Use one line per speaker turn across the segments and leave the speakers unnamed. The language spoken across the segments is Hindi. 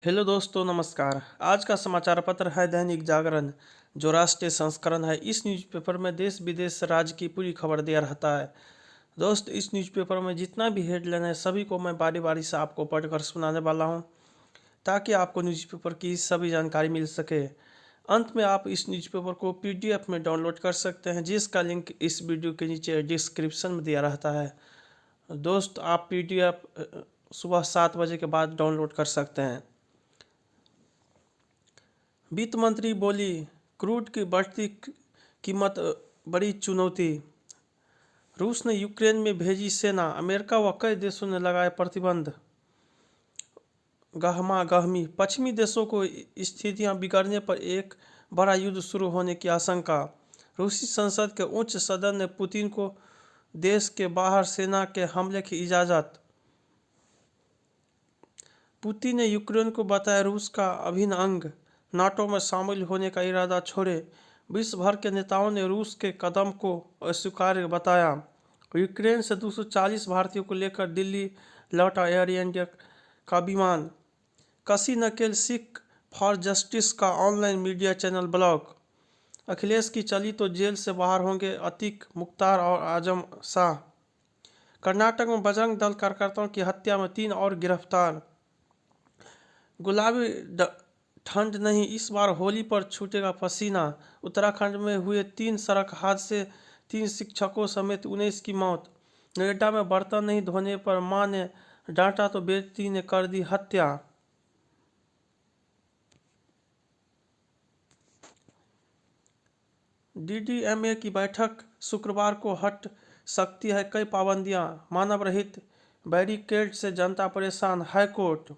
हेलो दोस्तों, नमस्कार। आज का समाचार पत्र है दैनिक जागरण, जो राष्ट्रीय संस्करण है। इस न्यूज़पेपर में देश विदेश राज्य की पूरी खबर दिया रहता है। दोस्त, इस न्यूज़पेपर में जितना भी हेडलाइन है सभी को मैं बारी बारी से आपको पढ़कर सुनाने वाला हूं, ताकि आपको न्यूज़पेपर की सभी जानकारी मिल सके। अंत में आप इस न्यूज़पेपर को PDF में डाउनलोड कर सकते हैं, जिसका लिंक इस वीडियो के नीचे डिस्क्रिप्शन में दिया रहता है। दोस्त, आप PDF सुबह 7 बजे के बाद डाउनलोड कर सकते हैं। वित्त मंत्री बोली, क्रूड की बढ़ती कीमत बड़ी चुनौती। रूस ने यूक्रेन में भेजी सेना, अमेरिका व कई देशों ने लगाए प्रतिबंध। गहमा गहमी, पश्चिमी देशों को स्थितियां बिगड़ने पर एक बड़ा युद्ध शुरू होने की आशंका। रूसी संसद के उच्च सदन ने पुतिन को देश के बाहर सेना के हमले की इजाज़त। पुतिन ने यूक्रेन को बताया रूस का अभिन्न अंग, नाटो में शामिल होने का इरादा छोड़े। विश्व भर के नेताओं ने रूस के कदम को अस्वीकार्य बताया। यूक्रेन से 240 भारतीयों को लेकर दिल्ली लौटा एयर इंडिया का विमान। कसी नकेल, सिख फॉर जस्टिस का online media channel block. Akhilesh की चली तो जेल से बाहर होंगे अतीक, मुख्तार और आजम शाह। कर्नाटक में बजरंग दल कार्यकर्ताओं की हत्या में 3 और गिरफ्तार। गुलाबी ठंड नहीं, इस बार होली पर छूटेगा पसीना। उत्तराखंड में हुए 3 सड़क हादसे, 3 शिक्षकों समेत 19 की मौत। नोएडा में बर्तन नहीं धोने पर मां ने डांटा तो बेटी ने कर दी हत्या। DDMA की बैठक शुक्रवार को, हट सकती है कई पाबंदियां। मानव रहित बैरिकेड से जनता परेशान, हाईकोर्ट।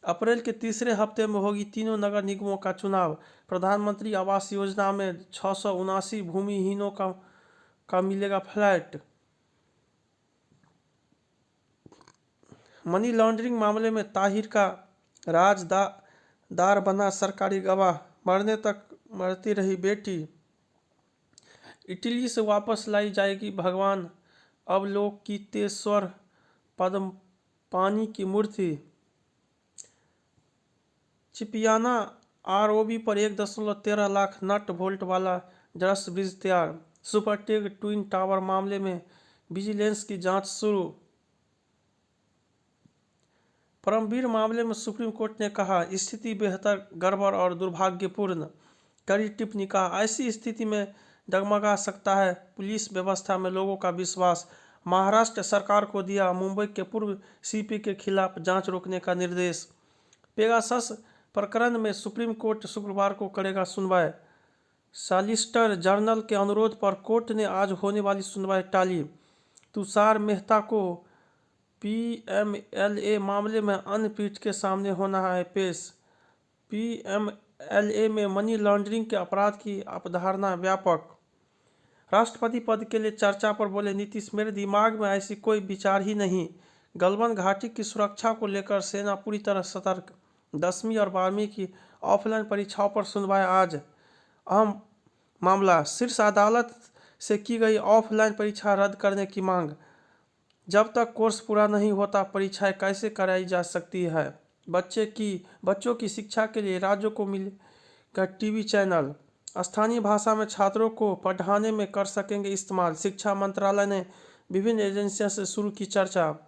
अप्रैल के तीसरे हफ्ते में होगी तीनों नगर निगमों का चुनाव। प्रधानमंत्री आवास योजना में 679 भूमिहीनों का मिलेगा फ्लैट। मनी लॉन्ड्रिंग मामले में ताहिर का राजदार बना सरकारी गवाह, मरने तक मरती रही बेटी। इटली से वापस लाई जाएगी भगवान अवलोकितेश्वर पद्मपानी की मूर्ति। चिपियाना ROV पर 1.13 लाख नट वोल्ट वाला जरस ब्रिज तैयार। सुपरटेक ट्विन टावर मामले में विजिलेंस की जांच शुरू। परमवीर मामले में सुप्रीम कोर्ट ने कहा, स्थिति बेहतर गड़बड़ और दुर्भाग्यपूर्ण। कड़ी टिप्पणी, कहा ऐसी स्थिति में डगमगा सकता है पुलिस व्यवस्था में लोगों का विश्वास। महाराष्ट्र सरकार को दिया मुंबई के पूर्व CP के खिलाफ जांच रोकने का निर्देश। पेगासस प्रकरण में सुप्रीम कोर्ट शुक्रवार को करेगा सुनवाई। सॉलिसिटर जनरल के अनुरोध पर कोर्ट ने आज होने वाली सुनवाई टाली। तुषार मेहता को PMLA मामले में अन्य पीठ के सामने होना है पेश। PMLA में मनी लॉन्ड्रिंग के अपराध की अवधारणा व्यापक। राष्ट्रपति पद के लिए चर्चा पर बोले नीतीश, मेरे दिमाग में ऐसी कोई विचार ही नहीं। गलवान घाटी की सुरक्षा को लेकर सेना पूरी तरह सतर्क। 10वीं और 12वीं की ऑफलाइन परीक्षाओं पर सुनवाई आज। अहम मामला, शीर्ष अदालत से की गई ऑफलाइन परीक्षा रद्द करने की मांग। जब तक कोर्स पूरा नहीं होता परीक्षाएं कैसे कराई जा सकती है। बच्चों की शिक्षा के लिए राज्यों को मिलेगा TV चैनल। स्थानीय भाषा में छात्रों को पढ़ाने में कर सकेंगे इस्तेमाल। शिक्षा मंत्रालय ने विभिन्न एजेंसियों से शुरू की चर्चा।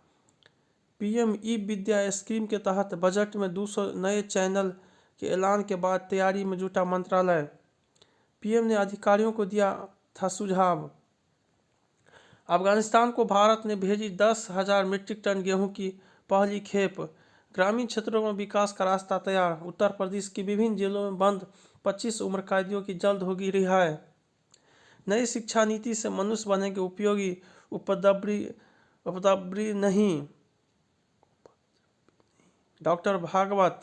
PM ई-विद्या स्कीम के तहत बजट में 200 नए चैनल के ऐलान के बाद तैयारी में जुटा मंत्रालय। PM ने अधिकारियों को दिया था सुझाव। अफगानिस्तान को भारत ने भेजी 10,000 मीट्रिक टन गेहूं की पहली खेप। ग्रामीण क्षेत्रों में विकास का रास्ता तैयार। उत्तर प्रदेश की विभिन्न जेलों में बंद 25 उम्र कैदियों की जल्द होगी रिहाई। नई शिक्षा नीति से मनुष्य बनेंगे उपयोगी, उपद्रवी नहीं। डॉक्टर भागवत।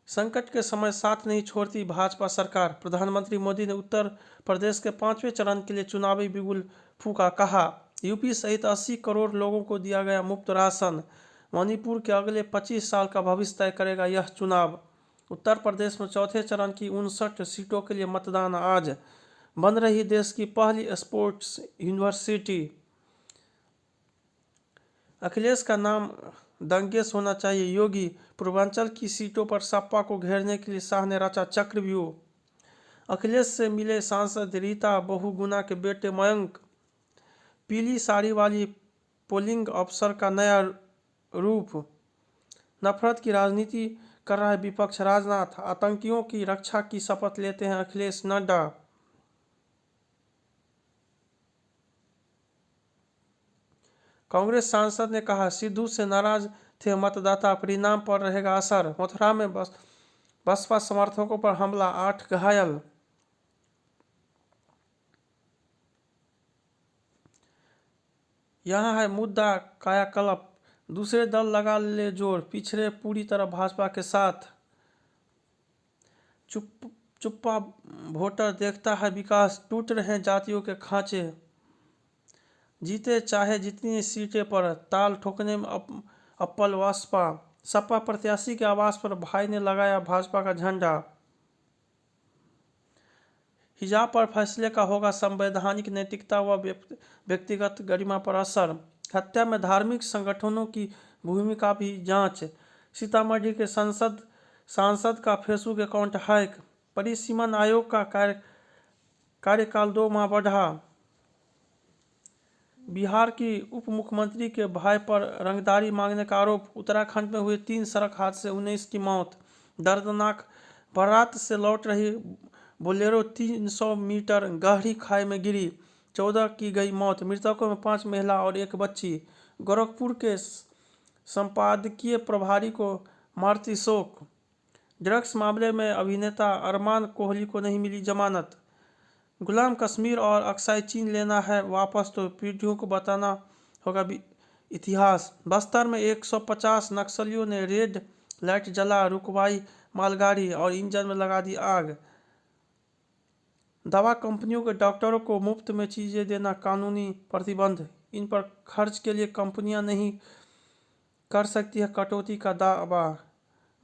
संकट के समय साथ नहीं छोड़ती भाजपा सरकार। प्रधानमंत्री मोदी ने उत्तर प्रदेश के 5वें चरण के लिए चुनावी बिगुल फूंका। कहा, UP सहित 80 करोड़ लोगों को दिया गया मुफ्त राशन। मणिपुर के अगले 25 साल का भविष्य तय करेगा यह चुनाव। उत्तर प्रदेश में चौथे चरण की 59 सीटों के लिए मतदान आज। बन रही देश की पहली स्पोर्ट्स यूनिवर्सिटी। अखिलेश का नाम दंगेश होना चाहिए। योगी, पूर्वांचल की सीटों पर सपा को घेरने के लिए शाह ने रचा चक्रव्यूह। अखिलेश से मिले सांसद रीता बहुगुणा के बेटे मयंक। पीली साड़ी वाली पोलिंग अफसर का नया रूप। नफरत की राजनीति कर रहा है विपक्ष। राजनाथ, आतंकियों की रक्षा की शपथ लेते हैं अखिलेश। नड्डा, कांग्रेस सांसद ने कहा सिद्धू से नाराज थे मतदाता, परिणाम पर रहेगा असर। मथुरा में बसपा समर्थकों पर हमला, 8 घायल। यहाँ है मुद्दा कायाकल्प, दूसरे दल लगा ले जोर, पिछड़े पूरी तरह भाजपा के साथ। चुप्पा वोटर देखता है विकास, टूट रहे जातियों के खांचे। जीते चाहे जितनी सीटें पर, ताल ठोकने में अप्पल बसपा। सपा प्रत्याशी के आवास पर भाई ने लगाया भाजपा का झंडा। हिजाब पर फैसले का होगा संवैधानिक नैतिकता व व्यक्तिगत गरिमा पर असर। हत्या में धार्मिक संगठनों की भूमिका भी जांच। सीतामढ़ी के सांसद का फेसबुक अकाउंट हैक। परिसीमन आयोग का कार्यकाल 2 माह बढ़ा। बिहार की उप मुख्यमंत्री के भाई पर रंगदारी मांगने का आरोप। उत्तराखंड में हुए 3 सड़क हादसे, 19 की मौत। दर्दनाक, बारात से लौट रही बोलेरो 300 मीटर गहरी खाई में गिरी, 14 की गई मौत। मृतकों में 5 महिला और 1 बच्ची। गोरखपुर के संपादकीय प्रभारी को मारुति शोक। ड्रग्स मामले में अभिनेता अरमान कोहली को नहीं मिली जमानत। गुलाम कश्मीर और अक्साई चीन लेना है वापस तो पीढ़ियों को बताना होगा इतिहास। बस्तर में 150 नक्सलियों ने रेड लाइट जला रुकवाई मालगाड़ी और इंजन में लगा दी आग। दवा कंपनियों के डॉक्टरों को मुफ्त में चीजें देना कानूनी प्रतिबंध। इन पर खर्च के लिए कंपनियां नहीं कर सकती है कटौती का दावा।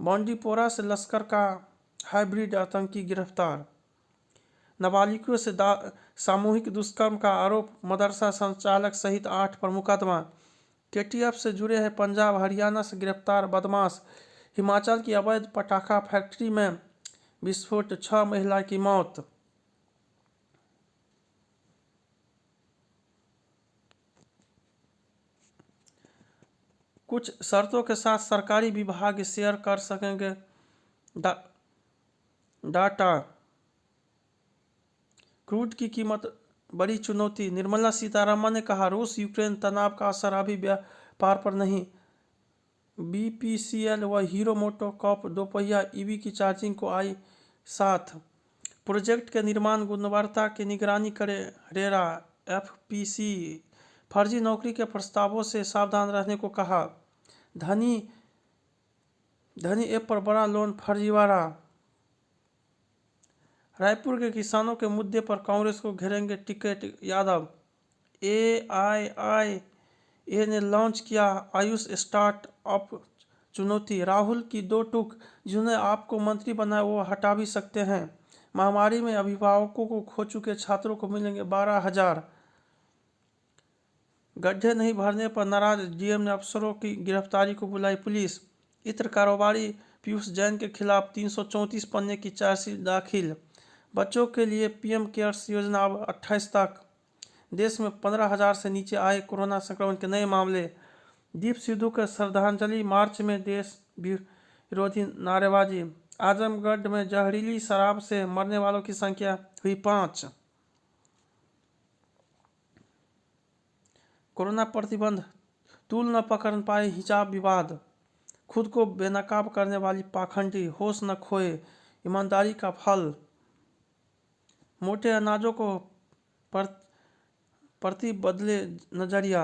बांडीपोरा से लश्कर का हाइब्रिड आतंकी गिरफ्तार। नाबालिगों से सामूहिक दुष्कर्म का आरोप, मदरसा संचालक सहित 8 पर मुकदमा। केटीएफ से जुड़े हैं पंजाब हरियाणा से गिरफ्तार बदमाश। हिमाचल की अवैध पटाखा फैक्ट्री में विस्फोट, 6 महिला की मौत। कुछ शर्तों के साथ सरकारी विभाग शेयर कर सकेंगे डाटा। क्रूड की कीमत बड़ी चुनौती। निर्मला सीतारमण ने कहा रूस यूक्रेन तनाव का असर अभी व्यापार पर नहीं। बीपीसीएल व हीरो मोटोकॉर्प दोपहिया ईवी की चार्जिंग को आई साथ। प्रोजेक्ट के निर्माण गुणवत्ता की निगरानी करे रेरा। एफपीसी फर्जी नौकरी के प्रस्तावों से सावधान रहने को कहा। धनी ऐप पर बड़ा लोन फर्जीवाड़ा। रायपुर के किसानों के मुद्दे पर कांग्रेस को घेरेंगे टिकैत यादव। एआईआईए ने लॉन्च किया आयुष स्टार्टअप चुनौती। राहुल की 2 टूक, जिन्होंने आपको मंत्री बनाया वो हटा भी सकते हैं। महामारी में अभिभावकों को खो चुके छात्रों को मिलेंगे 12,000। गड्ढे नहीं भरने पर नाराज डीएम ने अफसरों की गिरफ्तारी को बुलाई पुलिस। इत्र कारोबारी पीयूष जैन के खिलाफ 334 पन्ने की चार्जशीट दाखिल। बच्चों के लिए पीएम केयर्स योजना अब 28 तक। देश में 15,000 से नीचे आए कोरोना संक्रमण के नए मामले। दीप सिद्धू के श्रद्धांजलि मार्च में देश विरोधी नारेबाजी। आजमगढ़ में जहरीली शराब से मरने वालों की संख्या हुई 5। कोरोना प्रतिबंध, तूल न पकड़ पाए हिजाब विवाद। खुद को बेनकाब करने वाली पाखंडी, होश न खोए ईमानदारी का फल। मोटे अनाजों को प्रति बदले नजरिया।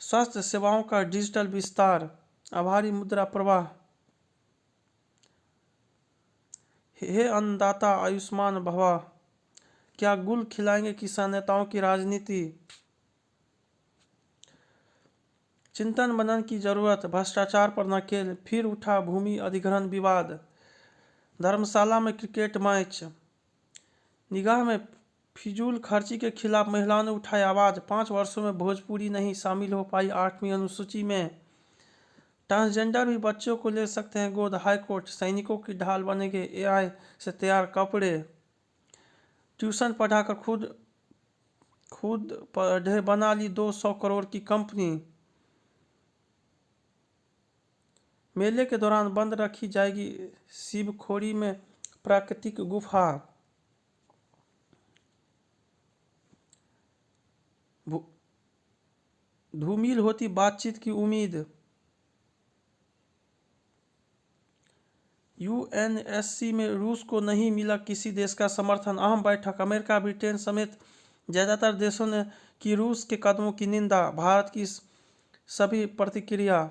स्वास्थ्य सेवाओं का डिजिटल विस्तार। आभारी मुद्रा प्रवाह। हे अन्नदाता आयुष्मान भवा। क्या गुल खिलाएंगे किसान नेताओं की राजनीति। चिंतन मनन की जरूरत, भ्रष्टाचार पर नकेल। फिर उठा भूमि अधिग्रहण विवाद। धर्मशाला में क्रिकेट मैच। निगाह में फिजूल खर्ची के खिलाफ महिलाओं ने उठाई आवाज। 5 वर्षों में भोजपुरी नहीं शामिल हो पाई 8वीं अनुसूची में। ट्रांसजेंडर भी बच्चों को ले सकते हैं गोद। हाईकोर्ट। सैनिकों की ढाल बनेंगे एआई से तैयार कपड़े। ट्यूशन पढ़ाकर खुद पढ़े बना ली 200 करोड़ की कंपनी। मेले के दौरान बंद रखी जाएगी शिवखोरी में प्राकृतिक गुफा। धूमिल होती बातचीत की उम्मीद। यूएनएससी में रूस को नहीं मिला किसी देश का समर्थन। अहम बैठक। अमेरिका, ब्रिटेन समेत ज़्यादातर देशों ने की रूस के कदमों की निंदा। भारत की सदी प्रतिक्रिया।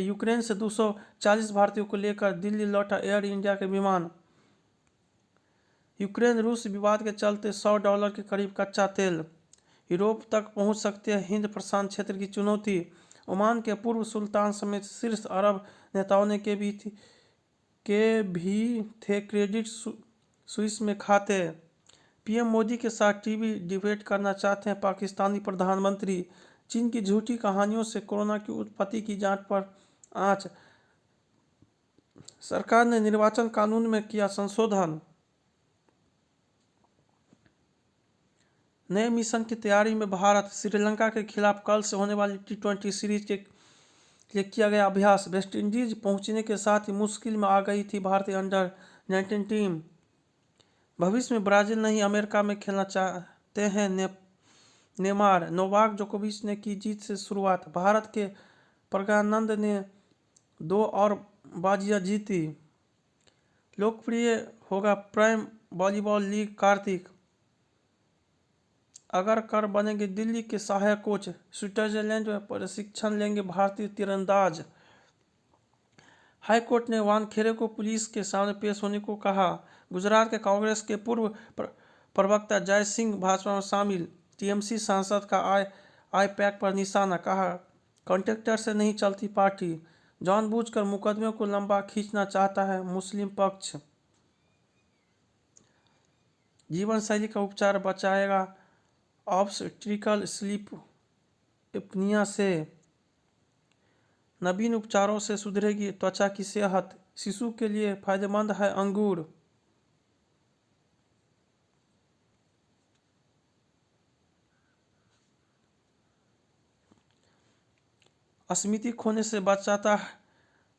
यूक्रेन से 240 भारतीयों को लेकर दिल्ली लौटा एयर इंडिया के विमान। यूक्रेन रूस विवाद के चलते $100 के करीब कच्चा तेल। यूरोप तक पहुंच सकते हैं हिंद प्रशांत क्षेत्र की चुनौती। ओमान के पूर्व सुल्तान समेत शीर्ष अरब नेताओं ने के भी थे क्रेडिट स्विस में खाते। पीएम मोदी के साथ टीवी डिबेट करना चाहते हैं पाकिस्तानी प्रधानमंत्री। चीन की झूठी कहानियों से कोरोना की उत्पत्ति की जांच पर आंच। सरकार ने निर्वाचन कानून में किया संशोधन। नए मिशन की तैयारी में भारत। श्रीलंका के खिलाफ कल से होने वाली T20 सीरीज के लिए किया गया अभ्यास। वेस्टइंडीज पहुंचने के साथ ही मुश्किल में आ गई थी भारतीय अंडर-19 टीम। भविष्य में ब्राजील नहीं अमेरिका में खेलना चाहते हैं नेमार। नोवाक जोकोविच ने की जीत से शुरुआत। भारत के प्रज्ञानंद ने 2 और बाजियां जीती। लोकप्रिय होगा prime volleyball league. Kartik Agarkar बनेंगे दिल्ली के सहायक कोच। स्विट्जरलैंड में प्रशिक्षण लेंगे भारतीय तीरंदाज। हाईकोर्ट ने वानखेड़े को पुलिस के सामने पेश होने को कहा। गुजरात के कांग्रेस के पूर्व प्रवक्ता जय सिंह भाजपा में शामिल। टीएमसी सांसद का आईपैक पर निशाना। कहा कॉन्ट्रैक्टर से नहीं चलती पार्टी। जानबूझकर मुकदमे को लंबा खींचना चाहता है मुस्लिम पक्ष। जीवन शैली का उपचार बचाएगा ऑब्स्टेट्रिकल स्लीप एपनिया से। नवीन उपचारों से सुधरेगी त्वचा की सेहत। शिशु के लिए फायदेमंद है अंगूर। स्मृति खोने से बचाता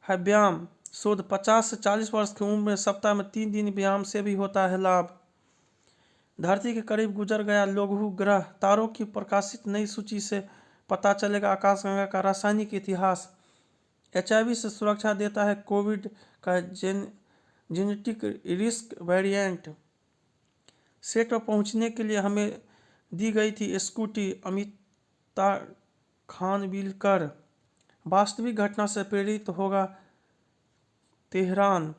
है व्यायाम। शोध 50 से 40 वर्ष की उम्र में सप्ताह में 3 दिन व्यायाम से भी होता है लाभ। धरती के करीब गुजर गया लघु ग्रह। तारों की प्रकाशित नई सूची से पता चलेगा आकाशगंगा का रासायनिक इतिहास। HIV से सुरक्षा देता है कोविड का जेनेटिक रिस्क वेरिएंट। सेट पर पहुंचने के लिए हमें दी गई थी स्कूटी। अमिता खानविलकर। वास्तविक घटना से प्रेरित होगा तेहरान।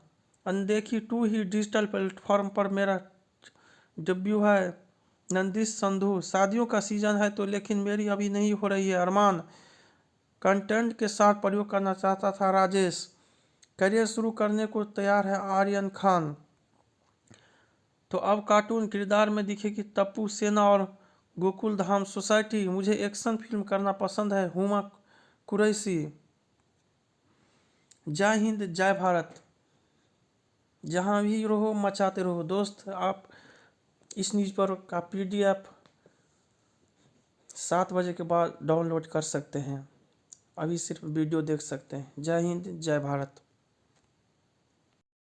अनदेखी 2 ही डिजिटल प्लेटफॉर्म पर मेरा डेब्यू है। नंदिश संधू। शादियों का सीजन है तो लेकिन मेरी अभी नहीं हो रही है। अरमान। कंटेंट के साथ प्रयोग करना चाहता था राजेश। करियर शुरू करने को तैयार है आर्यन खान। तो अब कार्टून किरदार में दिखेगी तप्पू सेना और गोकुल धाम सोसाइटी। मुझे एक्शन फिल्म करना पसंद है हुमा कुरैशी। जय हिंद जय भारत। जहाँ भी रहो मचाते रहो। दोस्त आप इस न्यूज़पेपर का PDF 7 बजे के बाद डाउनलोड कर सकते हैं। अभी सिर्फ वीडियो देख सकते हैं। जय हिंद जय भारत।